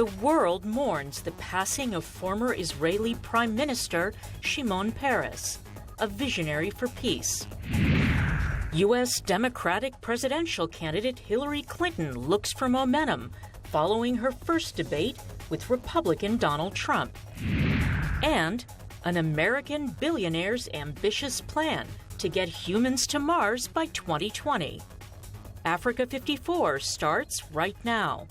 The world mourns the passing of former Israeli Prime Minister Shimon Peres, a visionary for peace. U.S. Democratic presidential candidate Hillary Clinton looks for momentum following her first debate with Republican Donald Trump. And an American billionaire's ambitious plan to get humans to Mars by 2020. Africa 54 starts right now.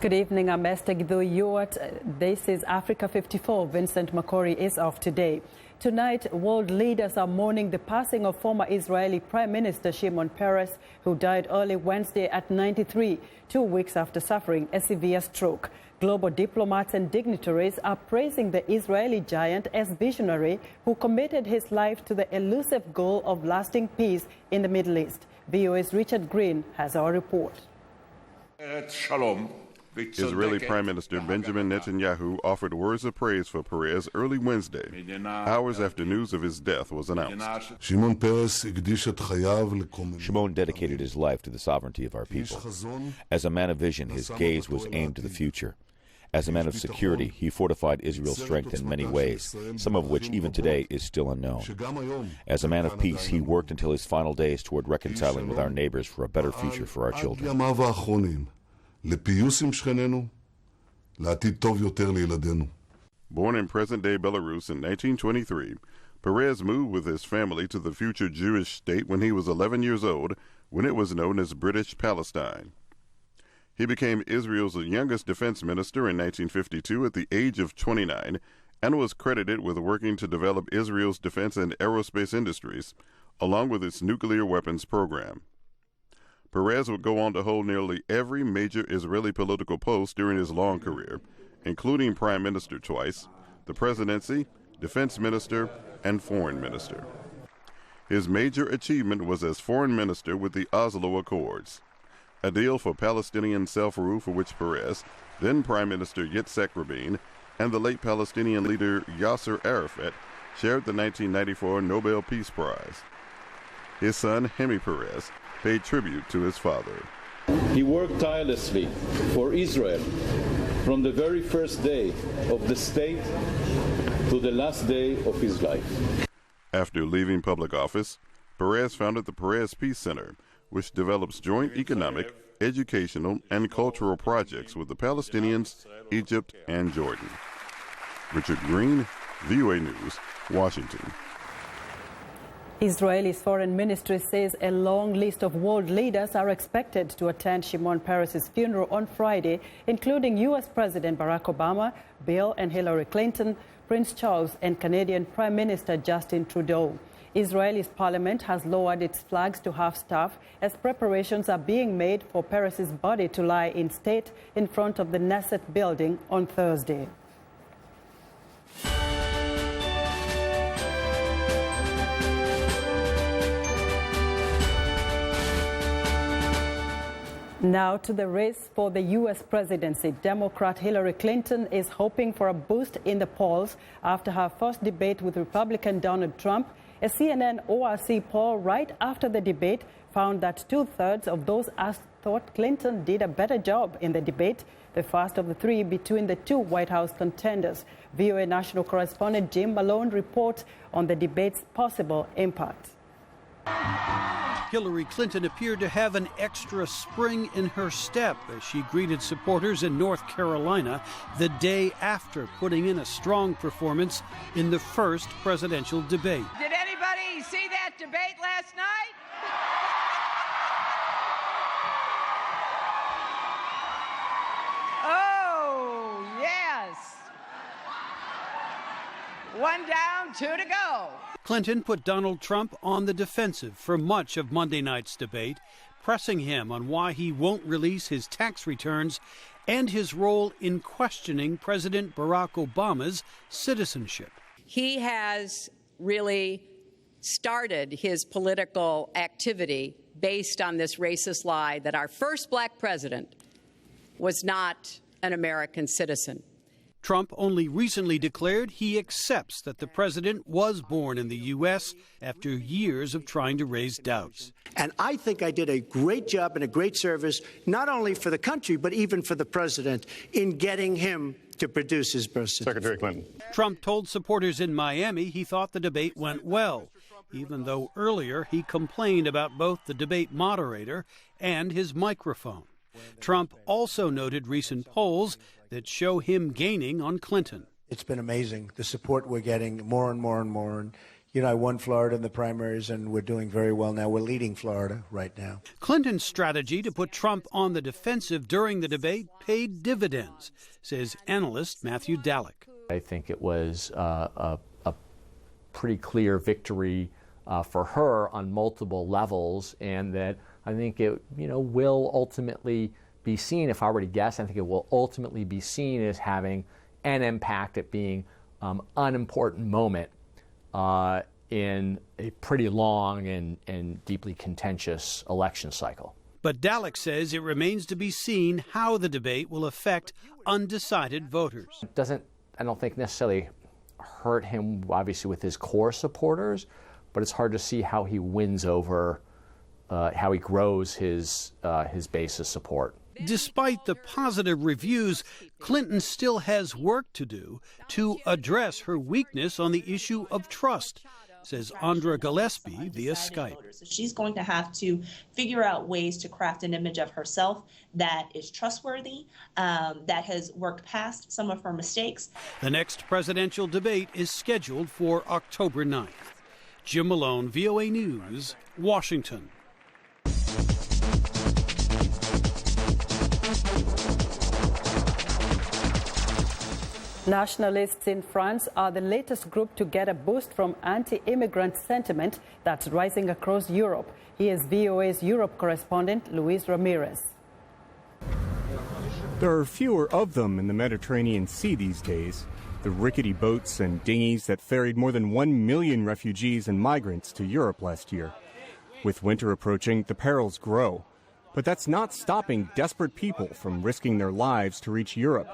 Good evening, I'm Esther Giduyot. This is Africa 54. Vincent Makori is off today. Tonight, world leaders are mourning the passing of former Israeli Prime Minister Shimon Peres, who died early Wednesday at 93, 2 weeks after suffering a severe stroke. Global diplomats and dignitaries are praising the Israeli giant as visionary who committed his life to the elusive goal of lasting peace in the Middle East. VOA's Richard Green has our report. Israeli Prime Minister Benjamin Netanyahu offered words of praise for Peres early Wednesday, hours after news of his death was announced. Shimon dedicated his life to the sovereignty of our people. As a man of vision, his gaze was aimed to the future. As a man of security, he fortified Israel's strength in many ways, some of which even today is still unknown. As a man of peace, he worked until his final days toward reconciling with our neighbors for a better future for our children. Born in present-day Belarus in 1923, Peres moved with his family to the future Jewish state when he was 11 years old, when it was known as British Palestine. He became Israel's youngest defense minister in 1952 at the age of 29 and was credited with working to develop Israel's defense and aerospace industries, along with its nuclear weapons program. Peres would go on to hold nearly every major Israeli political post during his long career, including prime minister twice, the presidency, defense minister, and foreign minister. His major achievement was as foreign minister with the Oslo Accords, a deal for Palestinian self-rule for which Peres, then Prime Minister Yitzhak Rabin, and the late Palestinian leader Yasser Arafat shared the 1994 Nobel Peace Prize. His son, Hemi Peres, paid tribute to his father. He worked tirelessly for Israel from the very first day of the state to the last day of his life. After leaving public office, Peres founded the Peres Peace Center, which develops joint economic, educational, and cultural projects with the Palestinians, Egypt, and Jordan. Richard Green, VOA News, Washington. Israel's foreign ministry says a long list of world leaders are expected to attend Shimon Peres' funeral on Friday, including U.S. President Barack Obama, Bill and Hillary Clinton, Prince Charles, and Canadian Prime Minister Justin Trudeau. Israel's parliament has lowered its flags to half-staff as preparations are being made for Peres' body to lie in state in front of the Knesset building on Thursday. Now to the race for the U.S. presidency. Democrat Hillary Clinton is hoping for a boost in the polls after her first debate with Republican Donald Trump. A CNN ORC poll right after the debate found that 2/3 of those asked thought Clinton did a better job in the debate, the first of the three between the two White House contenders. VOA national correspondent Jim Malone reports on the debate's possible impact. Hillary Clinton appeared to have an extra spring in her step as she greeted supporters in North Carolina the day after putting in a strong performance in the first presidential debate. Did anybody see that debate last night? Oh, yes. One down, two to go. Clinton put Donald Trump on the defensive for much of Monday night's debate, pressing him on why he won't release his tax returns and his role in questioning President Barack Obama's citizenship. He has really started his political activity based on this racist lie that our first black president was not an American citizen. Trump only recently declared he accepts that the president was born in the U.S. after years of trying to raise doubts. And I think I did a great job and a great service, not only for the country, but even for the president in getting him to produce his birth certificate. Secretary Clinton. Trump told supporters in Miami he thought the debate went well, even though earlier he complained about both the debate moderator and his microphone. Trump also noted recent polls that show him gaining on Clinton. It's been amazing, the support we're getting more and more and more. And, you know, I won Florida in the primaries, and we're doing very well now. We're leading Florida right now. Clinton's strategy to put Trump on the defensive during the debate paid dividends, says analyst Matthew Dalek. I think it was a pretty clear victory for her on multiple levels, and that I think it, will ultimately be seen, if I were to guess, I think it will ultimately be seen as having an impact at being an unimportant moment in a pretty long and deeply contentious election cycle. But Dalek says it remains to be seen how the debate will affect undecided voters. It doesn't, I don't think, necessarily hurt him, obviously, with his core supporters, but it's hard to see how he wins over, how he grows his base of support. Despite the positive reviews, Clinton still has work to do to address her weakness on the issue of trust, says Andra Gillespie via Skype. She's going to have to figure out ways to craft an image of herself that is trustworthy, that has worked past some of her mistakes. The next presidential debate is scheduled for October 9th. Jim Malone, VOA News, Washington. Nationalists in France are the latest group to get a boost from anti-immigrant sentiment that's rising across Europe. Here's VOA's Europe correspondent, Luis Ramirez. There are fewer of them in the Mediterranean Sea these days. The rickety boats and dinghies that ferried more than 1 million refugees and migrants to Europe last year. With winter approaching, the perils grow. But that's not stopping desperate people from risking their lives to reach Europe.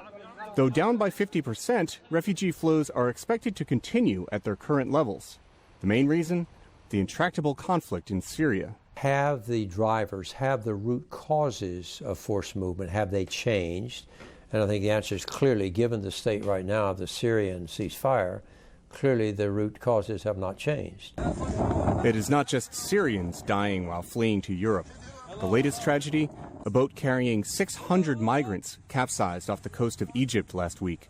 Though down by 50%, refugee flows are expected to continue at their current levels. The main reason? The intractable conflict in Syria. Have the drivers, have the root causes of forced movement, have they changed? And I think the answer is clearly, given the state right now of the Syrian ceasefire, clearly the root causes have not changed. It is not just Syrians dying while fleeing to Europe. The latest tragedy, a boat carrying 600 migrants capsized off the coast of Egypt last week.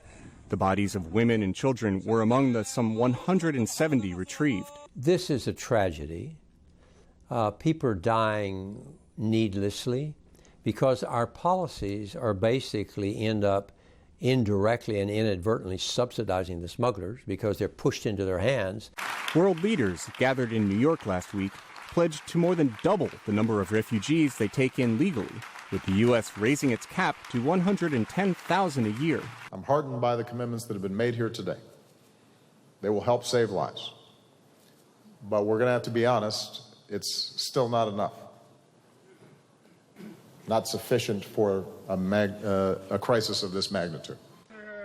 The bodies of women and children were among the some 170 retrieved. This is a tragedy. People are dying needlessly because our policies are basically end up indirectly and inadvertently subsidizing the smugglers because they're pushed into their hands. World leaders gathered in New York last week pledged to more than double the number of refugees they take in legally, with the U.S. raising its cap to 110,000 a year. I'm heartened by the commitments that have been made here today. They will help save lives. But we're going to have to be honest, it's still not enough. Not sufficient for a crisis of this magnitude.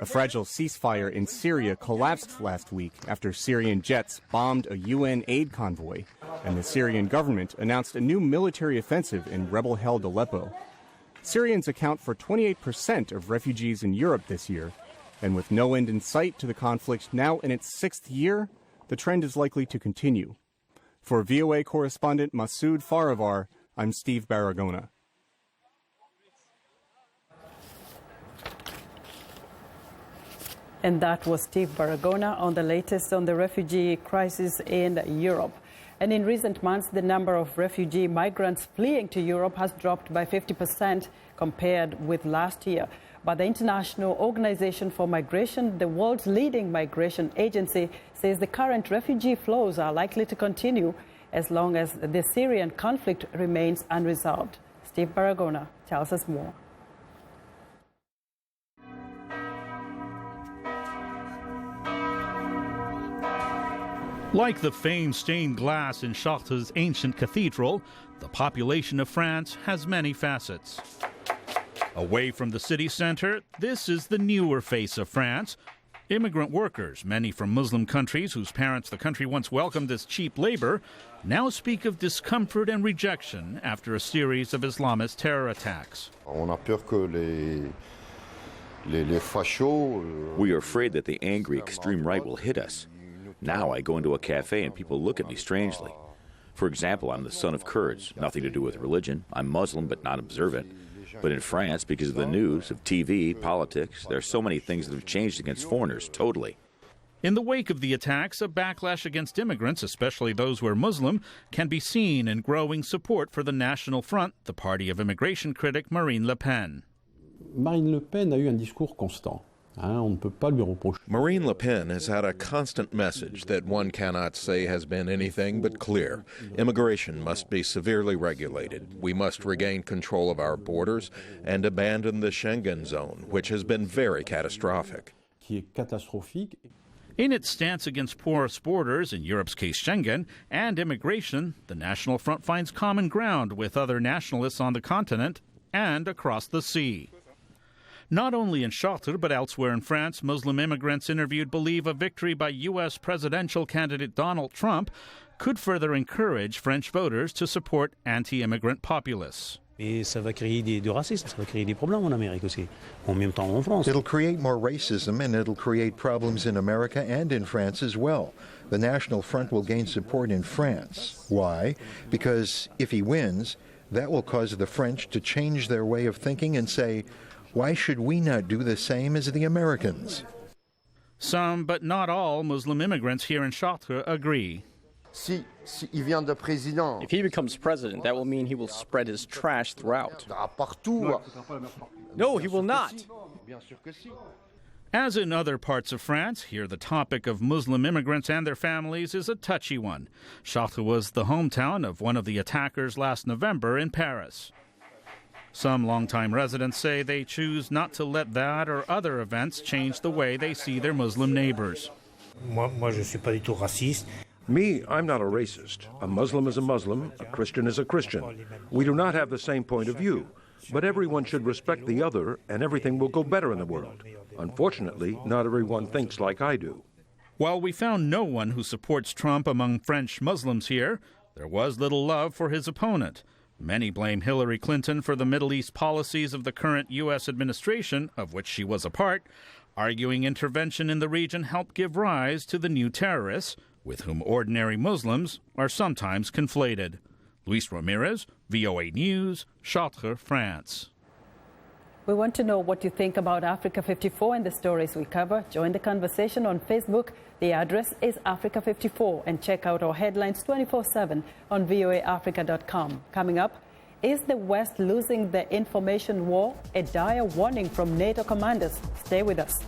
A fragile ceasefire in Syria collapsed last week after Syrian jets bombed a UN aid convoy, and the Syrian government announced a new military offensive in rebel-held Aleppo. Syrians account for 28% of refugees in Europe this year, and with no end in sight to the conflict now in its 6th year, the trend is likely to continue. For VOA correspondent Masoud Farivar, I'm Steve Baragona. And that was Steve Baragona on the latest on the refugee crisis in Europe. And in recent months, the number of refugee migrants fleeing to Europe has dropped by 50% compared with last year. But the International Organization for Migration, the world's leading migration agency, says the current refugee flows are likely to continue as long as the Syrian conflict remains unresolved. Steve Baragona tells us more. Like the famed stained glass in Chartres' ancient cathedral, the population of France has many facets. Away from the city center, this is the newer face of France. Immigrant workers, many from Muslim countries whose parents the country once welcomed as cheap labor, now speak of discomfort and rejection after a series of Islamist terror attacks. We are afraid that the angry extreme right will hit us. Now I go into a cafe and people look at me strangely. For example, I'm the son of Kurds, nothing to do with religion. I'm Muslim but not observant. But in France, because of the news, of TV, politics, there are so many things that have changed against foreigners, totally. In the wake of the attacks, a backlash against immigrants, especially those who are Muslim, can be seen in growing support for the National Front, the party of immigration critic Marine Le Pen. Marine Le Pen a eu un discours constant. On ne peut pas lui reprocher. Marine Le Pen has had a constant message that one cannot say has been anything but clear. Immigration must be severely regulated. We must regain control of our borders and abandon the Schengen zone, which has been very catastrophic. Qui est catastrophique. In its stance against porous borders, in Europe's case Schengen, and immigration, the National Front finds common ground with other nationalists on the continent and across the sea. Not only in Chartres, but elsewhere in France, Muslim immigrants interviewed believe a victory by U.S. presidential candidate Donald Trump could further encourage French voters to support anti-immigrant populists. It'll create more racism and it'll create problems in America and in France as well. The National Front will gain support in France. Why? Because if he wins, that will cause the French to change their way of thinking and say, why should we not do the same as the Americans? Some, but not all, Muslim immigrants here in Chartres agree. If he becomes president, that will mean he will spread his trash throughout. No, he will not. As in other parts of France, here the topic of Muslim immigrants and their families is a touchy one. Chartres was the hometown of one of the attackers last November in Paris. Some longtime residents say they choose not to let that or other events change the way they see their Muslim neighbors. Me, I'm not a racist. A Muslim is a Muslim, a Christian is a Christian. We do not have the same point of view, but everyone should respect the other and everything will go better in the world. Unfortunately, not everyone thinks like I do. While we found no one who supports Trump among French Muslims here, there was little love for his opponent. Many blame Hillary Clinton for the Middle East policies of the current U.S. administration, of which she was a part, arguing intervention in the region helped give rise to the new terrorists, with whom ordinary Muslims are sometimes conflated. Luis Ramirez, VOA News, Chartres, France. We want to know what you think about Africa 54 and the stories we cover. Join the conversation on Facebook. The address is Africa 54 and check out our headlines 24/7 on voaafrica.com. Coming up, is the West losing the information war? A dire warning from NATO commanders. Stay with us.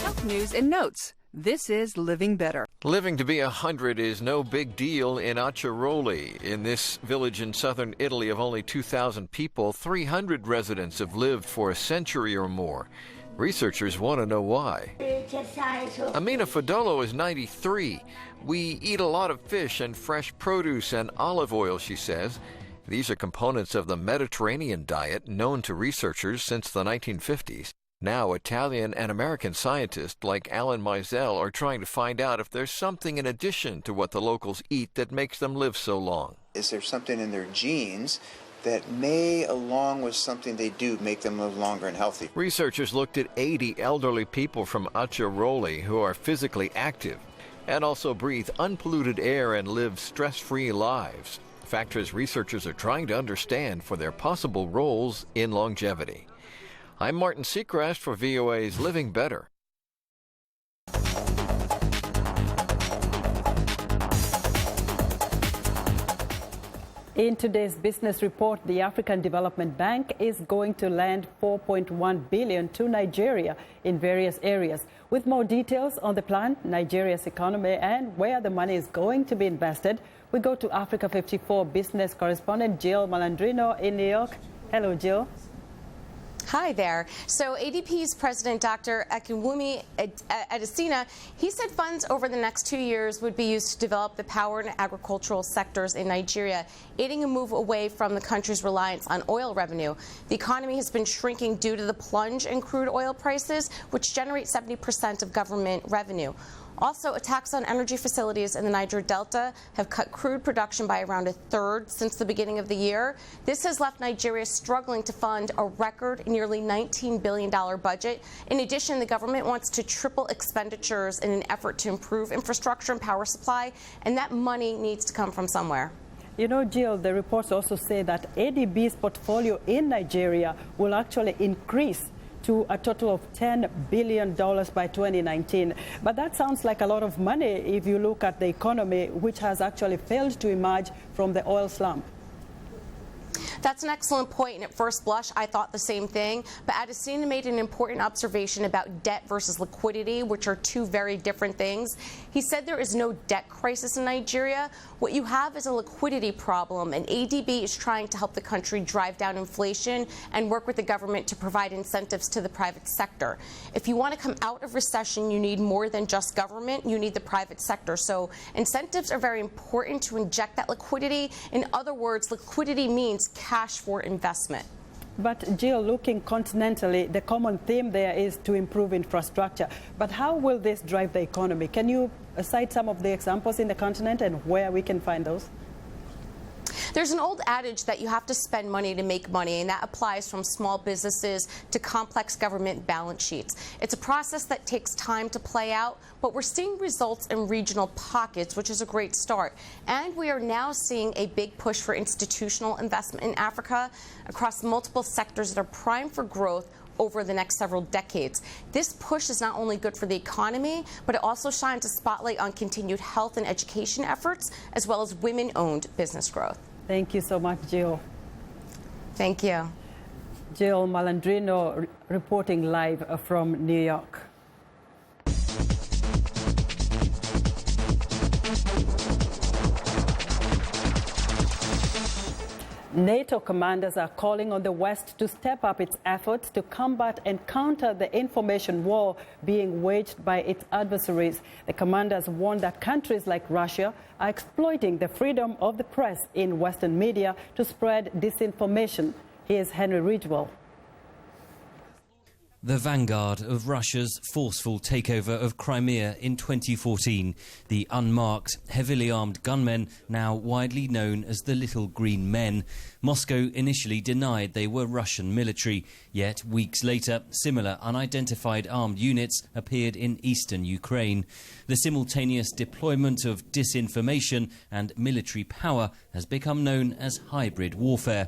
Health news and notes. This is Living Better. Living to be 100 is no big deal in Acciaroli. In this village in southern Italy of only 2,000 people, 300 residents have lived for a century or more. Researchers want to know why. Amina Fodolo is 93. We eat a lot of fish and fresh produce and olive oil, she says. These are components of the Mediterranean diet known to researchers since the 1950s. Now, Italian and American scientists like Alan Mizell are trying to find out if there's something in addition to what the locals eat that makes them live so long. Is there something in their genes that may, along with something they do, make them live longer and healthy? Researchers looked at 80 elderly people from Acciaroli who are physically active and also breathe unpolluted air and live stress-free lives, factors researchers are trying to understand for their possible roles in longevity. I'm Martin Seacrest for VOA's Living Better. In today's business report, the African Development Bank is going to lend $4.1 billion to Nigeria in various areas. With more details on the plan, Nigeria's economy, and where the money is going to be invested, we go to Africa 54 business correspondent Jill Malandrino in New York. Hello, Jill. Hi there. So ADP's president, Dr. Akinwumi Adesina, he said funds over the next 2 years would be used to develop the power and agricultural sectors in Nigeria, aiding a move away from the country's reliance on oil revenue. The economy has been shrinking due to the plunge in crude oil prices, which generate 70% of government revenue. Also, attacks on energy facilities in the Niger Delta have cut crude production by around a third since the beginning of the year. This has left Nigeria struggling to fund a record nearly $19 billion budget. In addition, the government wants to triple expenditures in an effort to improve infrastructure and power supply, and that money needs to come from somewhere. You know, Jill, the reports also say that ADB's portfolio in Nigeria will actually increase to a total of $10 billion by 2019. But that sounds like a lot of money if you look at the economy, which has actually failed to emerge from the oil slump. That's an excellent point, and at first blush, I thought the same thing. But Adesina made an important observation about debt versus liquidity, which are two very different things. He said there is no debt crisis in Nigeria. What you have is a liquidity problem, and ADB is trying to help the country drive down inflation and work with the government to provide incentives to the private sector. If you want to come out of recession, you need more than just government. You need the private sector. So incentives are very important to inject that liquidity. In other words, liquidity means cash for investment. But Jill, looking continentally, the common theme there is to improve infrastructure. But how will this drive the economy? Can you cite some of the examples in the continent and where we can find those? There's an old adage that you have to spend money to make money, and that applies from small businesses to complex government balance sheets. It's a process that takes time to play out, but we're seeing results in regional pockets, which is a great start. And we are now seeing a big push for institutional investment in Africa across multiple sectors that are primed for growth over the next several decades. This push is not only good for the economy, but it also shines a spotlight on continued health and education efforts, as well as women-owned business growth. Thank you so much, Jill. Thank you. Jill Malandrino reporting live from New York. NATO commanders are calling on the West to step up its efforts to combat and counter the information war being waged by its adversaries. The commanders warn that countries like Russia are exploiting the freedom of the press in Western media to spread disinformation. Here's Henry Ridgewell. The vanguard of Russia's forceful takeover of Crimea in 2014, the unmarked, heavily armed gunmen, now widely known as the Little Green Men. Moscow initially denied they were Russian military, yet weeks later, similar unidentified armed units appeared in eastern Ukraine. The simultaneous deployment of disinformation and military power has become known as hybrid warfare.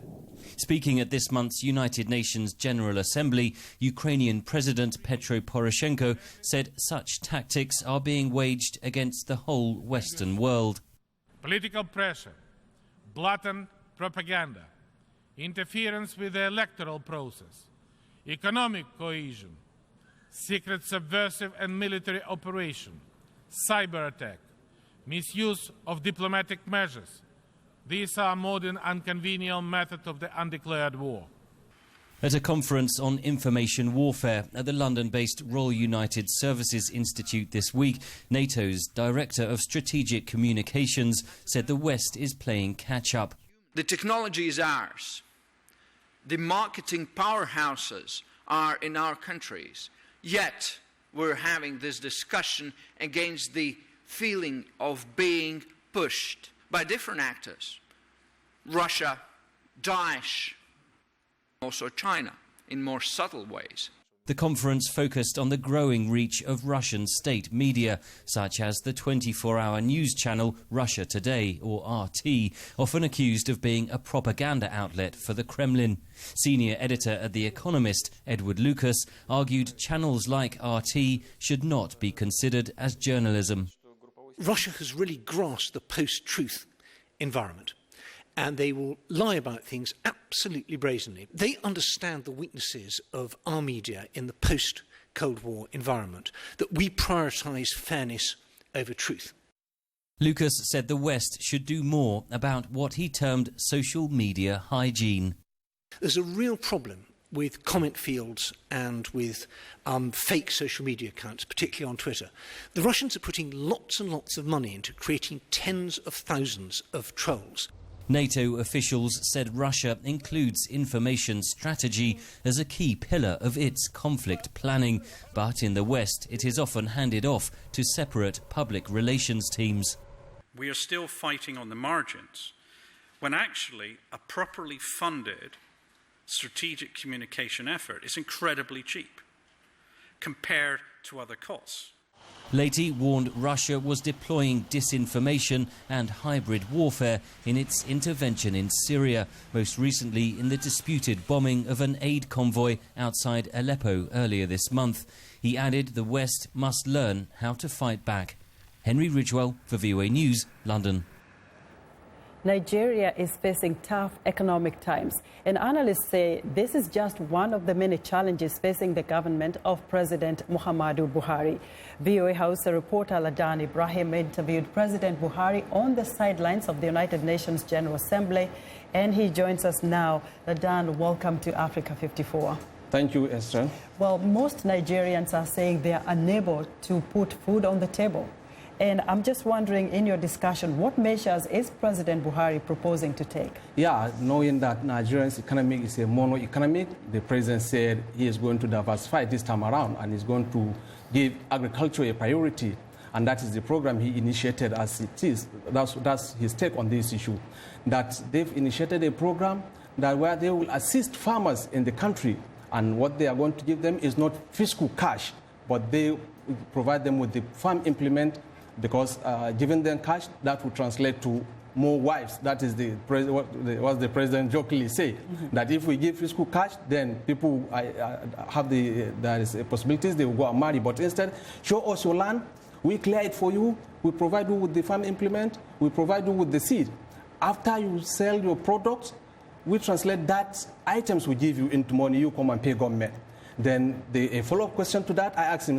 Speaking at this month's United Nations General Assembly, Ukrainian President Petro Poroshenko said such tactics are being waged against the whole Western world. Political pressure, blatant propaganda, interference with the electoral process, economic cohesion, secret subversive and military operation, cyber attack, misuse of diplomatic measures. These are modern and convenient methods of the undeclared war. At a conference on information warfare at the London-based Royal United Services Institute this week, NATO's Director of Strategic Communications said the West is playing catch-up. The technology is ours. The marketing powerhouses are in our countries. Yet we're having this discussion against the feeling of being pushed by different actors. Russia, Daesh, also China, in more subtle ways. The conference focused on the growing reach of Russian state media, such as the 24-hour news channel Russia Today, or RT, often accused of being a propaganda outlet for the Kremlin. Senior editor at The Economist, Edward Lucas, argued channels like RT should not be considered as journalism. Russia has really grasped the post-truth environment, and they will lie about things absolutely brazenly. They understand the weaknesses of our media in the post-Cold War environment, that we prioritise fairness over truth. Lucas said the West should do more about what he termed social media hygiene. There's a real problem with comment fields and with fake social media accounts, particularly on Twitter. The Russians are putting lots and lots of money into creating tens of thousands of trolls. NATO officials said Russia includes information strategy as a key pillar of its conflict planning, but in the West it is often handed off to separate public relations teams. We are still fighting on the margins, when actually a properly funded strategic communication effort is incredibly cheap compared to other costs. Leahy warned Russia was deploying disinformation and hybrid warfare in its intervention in Syria, most recently in the disputed bombing of an aid convoy outside Aleppo earlier this month. He added the West must learn how to fight back. Henry Ridgewell for VOA News, London. Nigeria is facing tough economic times, and analysts say this is just one of the many challenges facing the government of President Muhammadu Buhari. VOA House reporter Ladan Ibrahim interviewed President Buhari on the sidelines of the United Nations General Assembly, and he joins us now. Ladan, welcome to Africa 54. Thank you, Esther. Well, most Nigerians are saying they are unable to put food on the table. And I'm just wondering, in your discussion, what measures is President Buhari proposing to take? Yeah, knowing that Nigeria's economy is a mono-economic, the president said he is going to diversify this time around and is going to give agriculture a priority. And that is the program he initiated as it is. That's his take on this issue. That they've initiated a program that where they will assist farmers in the country. And what they are going to give them is not fiscal cash, but they provide them with the farm implement, because giving them cash, that will translate to more wives. That is what the president jokingly say, that if we give fiscal cash, then people there is a possibility they will go and marry. But instead, show us your land, we clear it for you, we provide you with the farm implement, we provide you with the seed. After you sell your products, we translate that items we give you into money, you come and pay government. Then a follow-up question to that, I asked him,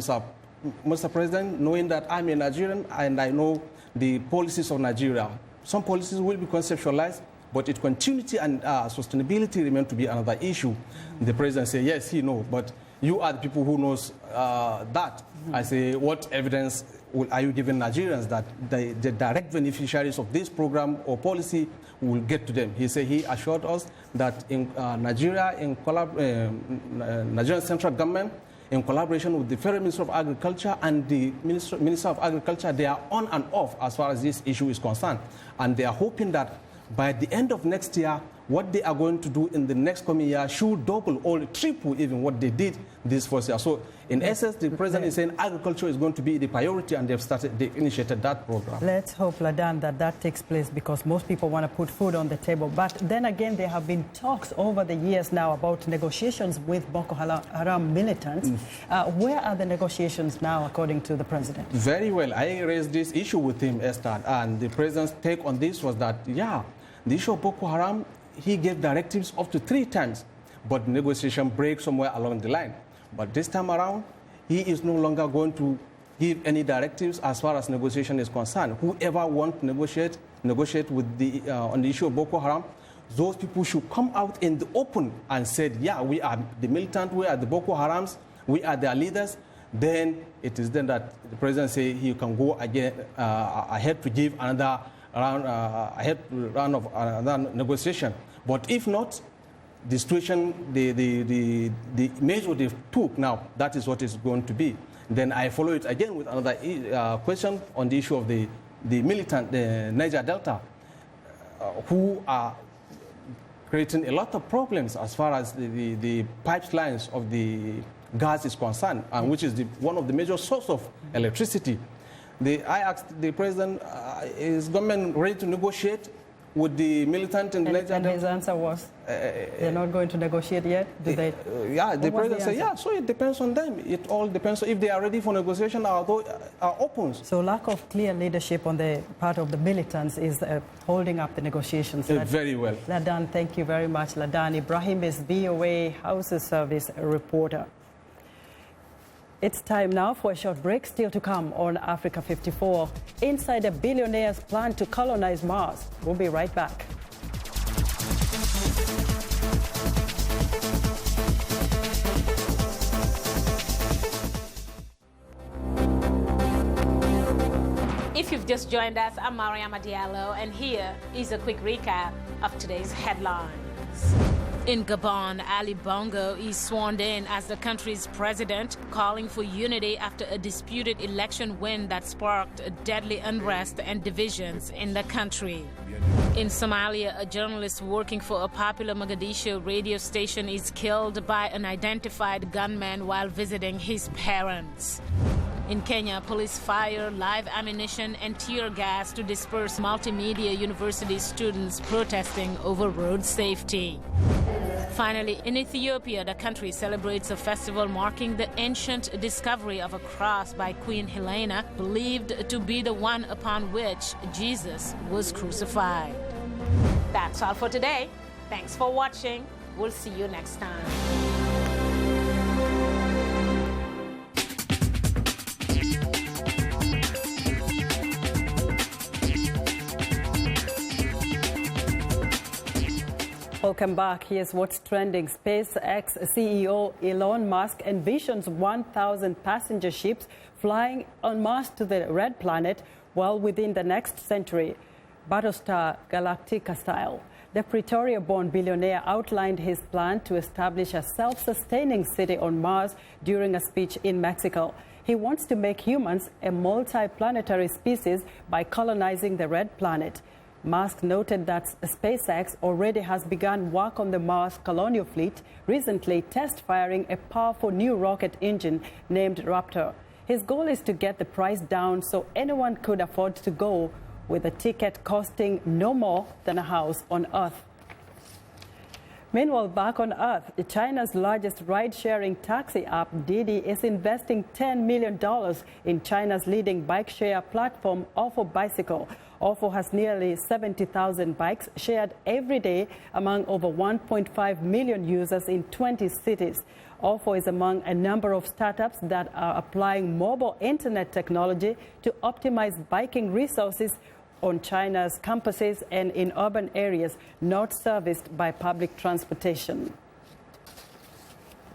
Mr. President, knowing that I'm a Nigerian and I know the policies of Nigeria, some policies will be conceptualized, but its continuity and sustainability remain to be another issue. The president said, yes, he knows, but you are the people who knows that. I say, what evidence are you giving Nigerians that the direct beneficiaries of this program or policy will get to them? He said he assured us that in Nigeria, Nigerian central government, in collaboration with the Federal Minister of Agriculture and the Minister of Agriculture, they are on and off as far as this issue is concerned. And they are hoping that by the end of next year, what they are going to do in the next coming year should double or triple even what they did this first year. So in essence, the president is saying agriculture is going to be the priority, and they've initiated that program. Let's hope, Ladan, that takes place, because most people want to put food on the table. But then again, there have been talks over the years now about negotiations with Boko Haram militants. Where are the negotiations now, according to the president? Very well. I raised this issue with him, Esther, and the president's take on this was that, yeah, the issue of Boko Haram, he gave directives up to 3 times, but negotiation breaks somewhere along the line. But this time around, he is no longer going to give any directives as far as negotiation is concerned. Whoever wants to negotiate with on the issue of Boko Haram, those people should come out in the open and say, yeah, we are the militant, we are the Boko Harams, we are their leaders. Then it is then that the president say he can go again ahead to give another round of another negotiation. But if not, the situation, the measure they took now, that is what is going to be. Then I follow it again with another question on the issue of the militant, the Niger Delta, who are creating a lot of problems as far as the pipelines of the gas is concerned, and which is one of the major sources of electricity. I asked the president, is government ready to negotiate with the militant in the Niger Delta? And his answer was, they're not going to negotiate yet? Do they? Yeah, the president said, yeah, so it depends on them. It all depends if they are ready for negotiation or are open. So lack of clear leadership on the part of the militants is holding up the negotiations. Very well. Ladan, thank you very much. Ladan Ibrahim is VOA House Service reporter. It's time now for a short break. Still to come on Africa 54. Insider billionaires plan to colonize Mars. We'll be right back. If you've just joined us, I'm Mariama Diallo, and here is a quick recap of today's headlines. In Gabon, Ali Bongo is sworn in as the country's president, calling for unity after a disputed election win that sparked deadly unrest and divisions in the country. In Somalia, a journalist working for a popular Mogadishu radio station is killed by an unidentified gunman while visiting his parents. In Kenya, police fire live ammunition and tear gas to disperse multimedia university students protesting over road safety. Finally, in Ethiopia, the country celebrates a festival marking the ancient discovery of a cross by Queen Helena, believed to be the one upon which Jesus was crucified. That's all for today. Thanks for watching. We'll see you next time. Welcome back. Here's what's trending. SpaceX CEO Elon Musk envisions 1,000 passenger ships flying en masse to the Red Planet well within the next century, Battlestar Galactica style. The Pretoria-born billionaire outlined his plan to establish a self-sustaining city on Mars during a speech in Mexico. He wants to make humans a multi-planetary species by colonizing the Red Planet. Musk noted that SpaceX already has begun work on the Mars colonial fleet, recently test-firing a powerful new rocket engine named Raptor. His goal is to get the price down so anyone could afford to go, with a ticket costing no more than a house on Earth. Meanwhile, back on Earth, China's largest ride-sharing taxi app, Didi, is investing $10 million in China's leading bike-share platform, Ofo Bicycle. Ofo has nearly 70,000 bikes shared every day among over 1.5 million users in 20 cities. Ofo is among a number of startups that are applying mobile internet technology to optimize biking resources on China's campuses and in urban areas not serviced by public transportation.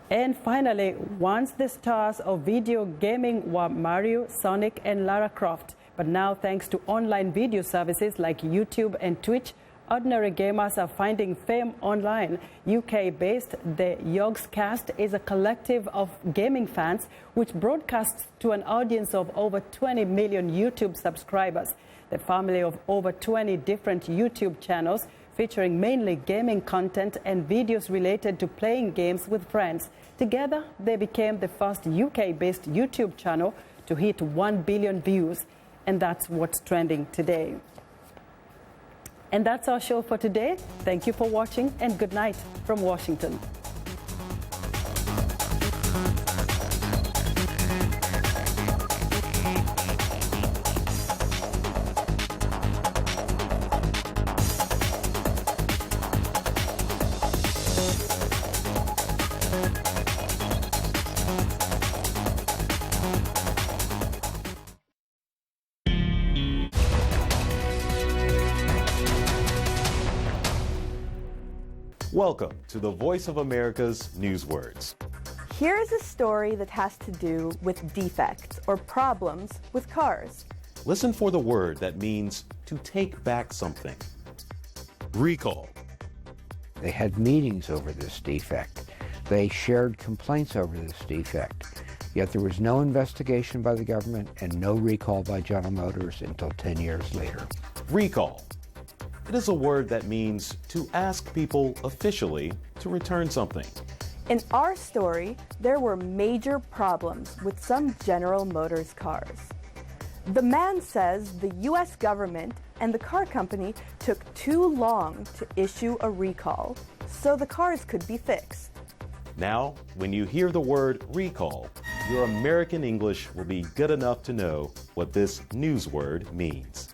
And finally, once the stars of video gaming were Mario, Sonic, and Lara Croft, but now thanks to online video services like YouTube and Twitch, ordinary gamers are finding fame online. UK-based The Yogscast is a collective of gaming fans which broadcasts to an audience of over 20 million YouTube subscribers. The family of over 20 different YouTube channels featuring mainly gaming content and videos related to playing games with friends. Together, they became the first UK-based YouTube channel to hit 1 billion views. And that's what's trending today. And that's our show for today. Thank you for watching and good night from Washington. Welcome to the Voice of America's Newswords. Here is a story that has to do with defects or problems with cars. Listen for the word that means to take back something. Recall. They had meetings over this defect. They shared complaints over this defect. Yet there was no investigation by the government and no recall by General Motors until 10 years later. Recall. It is a word that means to ask people officially to return something. In our story, there were major problems with some General Motors cars. The man says the U.S. government and the car company took too long to issue a recall, so the cars could be fixed. Now, when you hear the word recall, your American English will be good enough to know what this news word means.